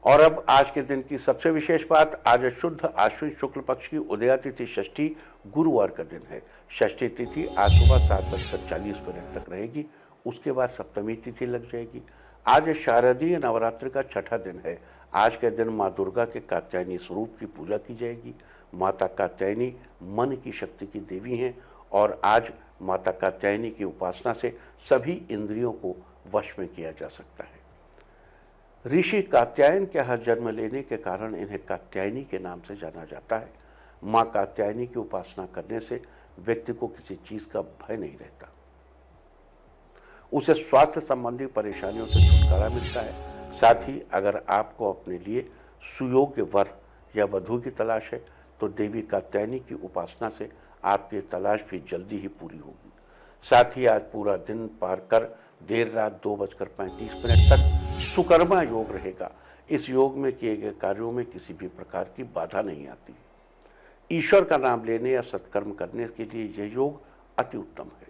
और अब आज के दिन की सबसे विशेष बात, आज शुद्ध आश्विन शुक्ल पक्ष की उदया तिथि षष्ठी गुरुवार का दिन है। षष्ठी तिथि आज सुबह 7:40 तक रहेगी। उसके बाद सप्तमी तिथि लग जाएगी। आज शारदीय नवरात्र का छठा दिन है। आज के दिन माँ दुर्गा के कात्यायनी स्वरूप की पूजा की जाएगी। माता कात्यायनी मन की शक्ति की देवी हैं और आज माता कात्यायनी की उपासना से सभी इंद्रियों को वश में किया जा सकता है। ऋषि कात्यायन के यहाँ जन्म लेने के कारण इन्हें कात्यायनी के नाम से जाना जाता है। माँ कात्यायनी की उपासना करने से व्यक्ति को किसी चीज का भय नहीं रहता, उसे स्वास्थ्य संबंधी परेशानियों से छुटकारा मिलता है। साथ ही अगर आपको अपने लिए सुयोग्य वर या वधू की तलाश है तो देवी कात्यायनी की उपासना से आपकी तलाश भी जल्दी ही पूरी होगी। साथ ही आज पूरा दिन पार कर देर रात 2:35 तक सुकर्मा योग रहेगा। इस योग में किए गए कार्यों में किसी भी प्रकार की बाधा नहीं आती। ईश्वर का नाम लेने या सत्कर्म करने के लिए यह योग अति उत्तम है।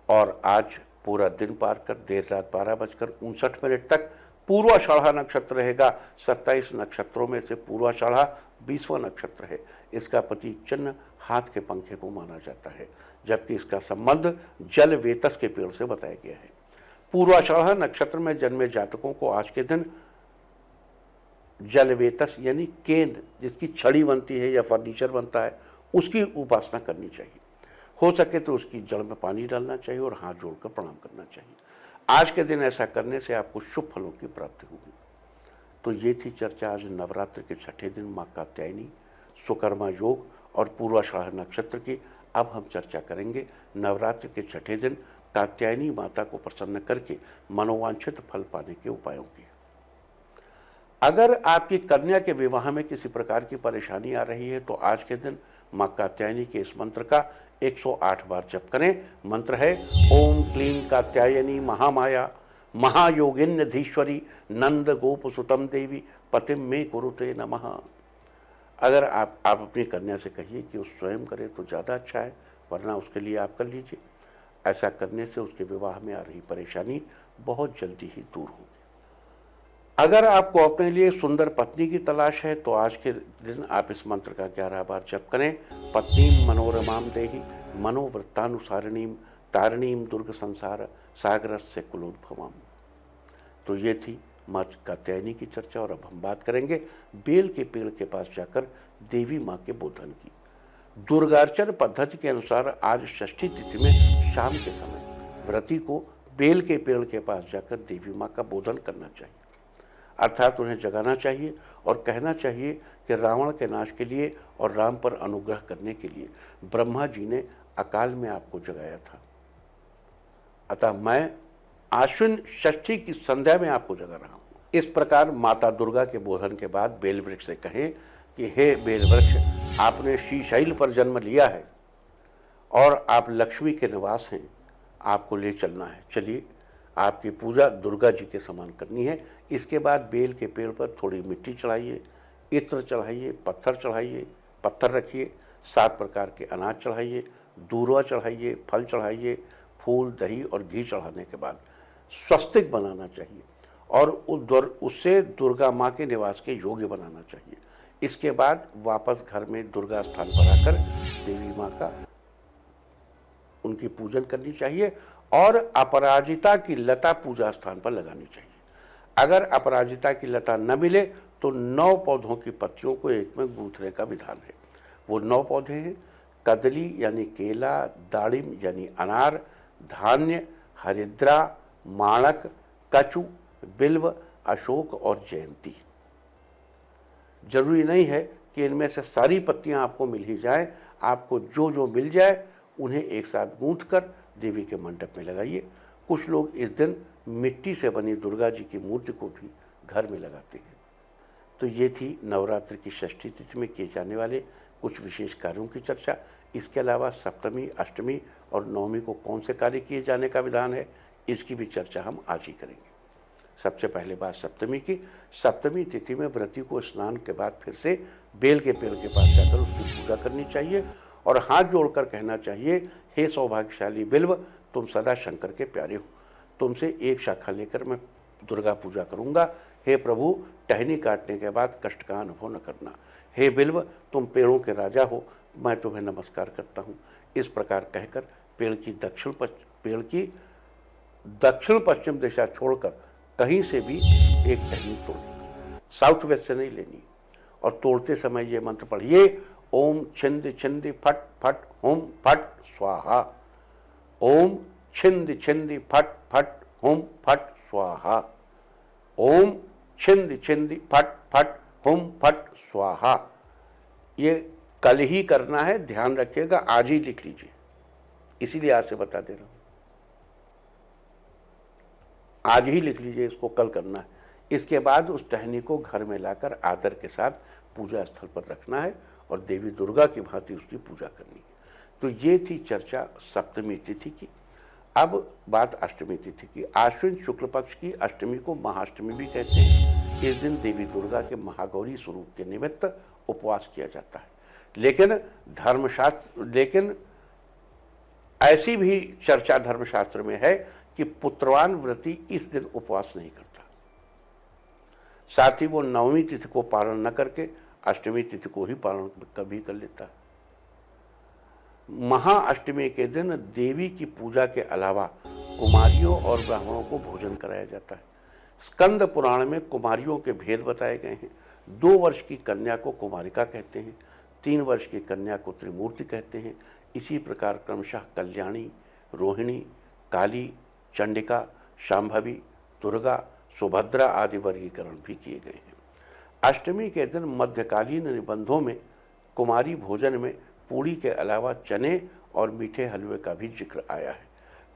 और आज पूरा दिन पार कर देर रात 12:59 तक पूर्वाषाढ़ा नक्षत्र रहेगा। 27 नक्षत्रों में से पूर्वाषाढ़ा 20वां नक्षत्र है। इसका प्रतीक चिन्ह हाथ के पंखे को माना जाता है, जबकि इसका संबंध जल वेतस के पेड़ से बताया गया है। पूर्वाषाढ़ा नक्षत्र में जन्मे जातकों को आज के दिन जल वेतस यानी केन, जिसकी छड़ी बनती है या फर्नीचर बनता है, उसकी उपासना करनी चाहिए। हो सके तो उसकी जड़ में पानी डालना चाहिए और हाथ जोड़कर प्रणाम करना चाहिए। आज के दिन ऐसा करने से आपको शुभ फलों की प्राप्ति होगी। तो ये थी चर्चा आज नवरात्र के छठे दिन माँ कात्यायनी, सुकर्मा योग और पूर्वाषाढ़ा नक्षत्र की। अब हम चर्चा करेंगे नवरात्र के छठे दिन कात्यायनी माता को प्रसन्न करके मनोवांछित फल पाने के उपायों की। अगर आपकी कन्या के विवाह में किसी प्रकार की परेशानी आ रही है तो आज के दिन माँ कात्यायनी के इस मंत्र का 108 बार जप करें। मंत्र है ओम क्लीं कात्यायनी महामाया महायोगिन्यधीश्वरी नंद गोप सुतम देवी पतिम में कुरुते नमः। अगर आप अपनी कन्या से कहिए कि वो स्वयं करे तो ज़्यादा अच्छा है, वरना उसके लिए आप कर लीजिए। ऐसा करने से उसके विवाह में आ रही परेशानी बहुत जल्दी ही दूर होगी। अगर आपको अपने लिए सुंदर पत्नी की तलाश है तो आज के दिन आप इस मंत्र का 11 बार जप करें। पत्नीम मनोरमाम देहि मनोवृत्तानुसारिणीम तारिणीम दुर्ग संसार सागरस्य कुलोद्भवम। तो ये थी माँ कात्यायनी की चर्चा। और अब हम बात करेंगे बेल के पेड़ के पास जाकर देवी माँ के बोधन की। दुर्गार्चन पद्धति के अनुसार आज षष्ठी तिथि में शाम के समय व्रती को बेल के पेड़ के पास जाकर देवी माँ का बोधन करना चाहिए, अर्थात उन्हें जगाना चाहिए और कहना चाहिए कि रावण के नाश के लिए और राम पर अनुग्रह करने के लिए ब्रह्मा जी ने अकाल में आपको जगाया था, अतः मैं आश्विन षष्ठी की संध्या में आपको जगा रहा हूँ। इस प्रकार माता दुर्गा के बोधन के बाद बेल वृक्ष से कहें कि हे बेल वृक्ष, आपने शीशैल पर जन्म लिया है और आप लक्ष्मी के निवास हैं, आपको ले चलना है। चलिए, आपकी पूजा दुर्गा जी के समान करनी है। इसके बाद बेल के पेड़ पर थोड़ी मिट्टी चढ़ाइए, इत्र चढ़ाइए, पत्थर चढ़ाइए, पत्थर रखिए, 7 प्रकार के अनाज चढ़ाइए, दूर्वा चढ़ाइए, फल चढ़ाइए, फूल दही और घी चढ़ाने के बाद स्वस्तिक बनाना चाहिए और उससे दुर्गा माँ के निवास के योग्य बनाना चाहिए। इसके बाद वापस घर में दुर्गा स्थान पर आकर देवी माँ का उनकी पूजन करनी चाहिए और अपराजिता की लता पूजा स्थान पर लगानी चाहिए। अगर अपराजिता की लता न मिले तो 9 पौधों की पत्तियों को एक में गूंथने का विधान है। वो 9 पौधे हैं कदली यानी केला, दाड़िम यानी अनार, धान्य, हरिद्रा, माणक, कचु, बिल्व, अशोक और जयंती। जरूरी नहीं है कि इनमें से सारी पत्तियां आपको मिल ही जाए, आपको जो जो मिल जाए उन्हें एक साथ गूंथ कर देवी के मंडप में लगाइए। कुछ लोग इस दिन मिट्टी से बनी दुर्गा जी की मूर्ति को भी घर में लगाते हैं। तो ये थी नवरात्र की षष्ठी तिथि में किए जाने वाले कुछ विशेष कार्यों की चर्चा। इसके अलावा सप्तमी, अष्टमी और नवमी को कौन से कार्य किए जाने का विधान है, इसकी भी चर्चा हम आज ही करेंगे। सबसे पहले बात सप्तमी की। सप्तमी तिथि में व्रती को स्नान के बाद फिर से बेल के पेड़ के पास जाकर उसकी पूजा करनी चाहिए और हाथ जोड़कर कहना चाहिए, हे सौभाग्यशाली बिल्व, तुम सदा शंकर के प्यारे हो, तुमसे एक शाखा लेकर मैं दुर्गा पूजा करूंगा। हे प्रभु, टहनी काटने के बाद कष्ट का अनुभव न करना। हे बिल्व, तुम पेड़ों के राजा हो, मैं तुम्हें नमस्कार करता हूँ। इस प्रकार कहकर पेड़ की दक्षिण पश्चिम दिशा छोड़कर कहीं से भी एक टहनी तोड़नी, साउथ वेस्ट से नहीं लेनी। और तोड़ते समय ये मंत्र पढ़िए, ओम छिंद छिंदी फट फट होम फट स्वाहा। ओम छिंद छिंदी फट फट होम फट स्वाहा। ओम छिंद छिंदी फट फट होम फट स्वाहा। ये कल ही करना है, ध्यान रखिएगा, आज ही लिख लीजिए, इसीलिए आज से बता दे रहा हूं। आज ही लिख लीजिए, इसको कल करना है। इसके बाद उस टहनी को घर में लाकर आदर के साथ पूजा स्थल पर रखना है और देवी दुर्गा की भांति उसकी पूजा करनी है। तो ये थी चर्चा सप्तमी तिथि की। अब बात अष्टमी तिथि की। आश्विन शुक्ल पक्ष की अष्टमी को महाअष्टमी भी कहते हैं। इस दिन देवी दुर्गा के महागौरी स्वरूप के निमित्त उपवास किया जाता है। लेकिन ऐसी भी चर्चा धर्मशास्त्र में है कि पुत्रवान व्रती इस दिन उपवास नहीं करता, साथ ही वो नवमी तिथि को पालन न करके अष्टमी तिथि को ही पालन कभी कर लेता है। महाअष्टमी के दिन देवी की पूजा के अलावा कुमारियों और ब्राह्मणों को भोजन कराया जाता है। स्कंद पुराण में कुमारियों के भेद बताए गए हैं। 2 वर्ष की कन्या को कुमारिका कहते हैं, 3 वर्ष की कन्या को त्रिमूर्ति कहते हैं। इसी प्रकार क्रमशः कल्याणी, रोहिणी, काली, चंडिका, शांभवी, दुर्गा, सुभद्रा आदि वर्गीकरण भी किए गए हैं। अष्टमी के दिन मध्यकालीन निबंधों में कुमारी भोजन में पूड़ी के अलावा चने और मीठे हलवे का भी जिक्र आया है।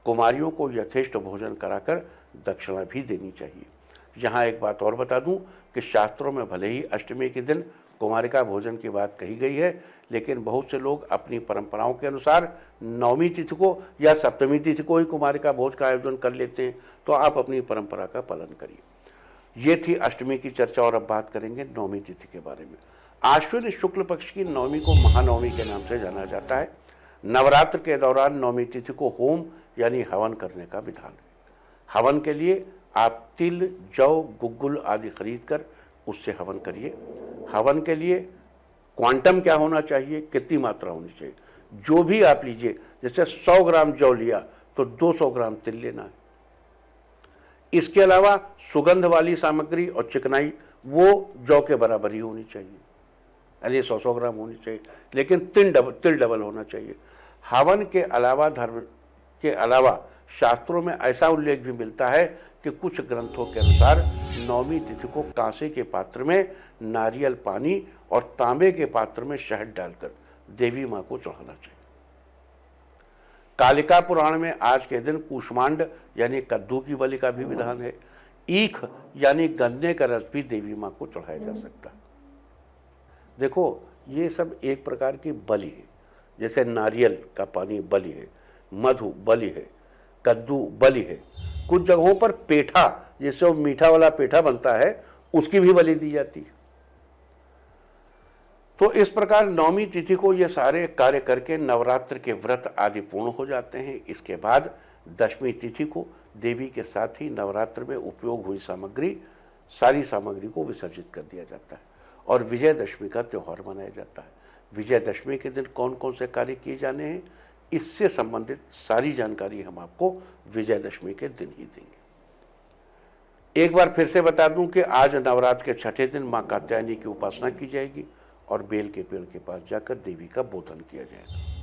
कुमारियों को यथेष्ट भोजन कराकर दक्षिणा भी देनी चाहिए। यहाँ एक बात और बता दूं कि शास्त्रों में भले ही अष्टमी के दिन कुमारिका भोजन की बात कही गई है, लेकिन बहुत से लोग अपनी परंपराओं के अनुसार नवमी तिथि को या सप्तमी तिथि को ही कुमारिका भोज का आयोजन कर लेते हैं। तो आप अपनी परंपरा का पालन करिए। ये थी अष्टमी की चर्चा। और अब बात करेंगे नवमी तिथि के बारे में। आश्विन शुक्ल पक्ष की नवमी को महानवमी के नाम से जाना जाता है। नवरात्र के दौरान नवमी तिथि को होम यानी हवन करने का विधान है। हवन के लिए आप तिल, जौ, गुग्गुल आदि खरीद कर उससे हवन करिए। हवन के लिए क्वांटम क्या होना चाहिए, कितनी मात्रा होनी चाहिए, जो भी आप लीजिए। जैसे 100 ग्राम जौ लिया तो 200 ग्राम तिल लेना है। इसके अलावा सुगंध वाली सामग्री और चिकनाई वो जौ के बराबर ही होनी चाहिए, यानी 100 ग्राम होनी चाहिए, लेकिन तिल डबल होना चाहिए। हवन के अलावा धर्म के अलावा शास्त्रों में ऐसा उल्लेख भी मिलता है कि कुछ ग्रंथों के अनुसार नवमी तिथि को कांसे के पात्र में नारियल पानी और तांबे के पात्र में शहद डालकर देवी मां को चढ़ाना चाहिए। कालिका पुराण में आज के दिन कूष्मांड यानी कद्दू की बलि का भी विधान है। ईख यानी गन्ने का रस भी देवी मां को चढ़ाया जा सकता है। देखो, ये सब एक प्रकार की बलि है। जैसे नारियल का पानी बलि है, मधु बलि है, कद्दू बलि है। कुछ जगहों पर पेठा, जिससे वो मीठा वाला पेठा बनता है, उसकी भी बलि दी जाती है। तो इस प्रकार नवमी तिथि को ये सारे कार्य करके नवरात्र के व्रत आदि पूर्ण हो जाते हैं। इसके बाद दशमी तिथि को देवी के साथ ही नवरात्र में उपयोग हुई सारी सामग्री को विसर्जित कर दिया जाता है और विजयदशमी का त्यौहार मनाया जाता है। विजयदशमी के दिन कौन कौन से कार्य किए जाने हैं, इससे संबंधित सारी जानकारी हम आपको विजयदशमी के दिन ही देंगे। एक बार फिर से बता दूं कि आज नवरात्र के छठे दिन मां कात्यायनी की उपासना की जाएगी और बेल के पेड़ के पास जाकर देवी का बोधन किया जाएगा।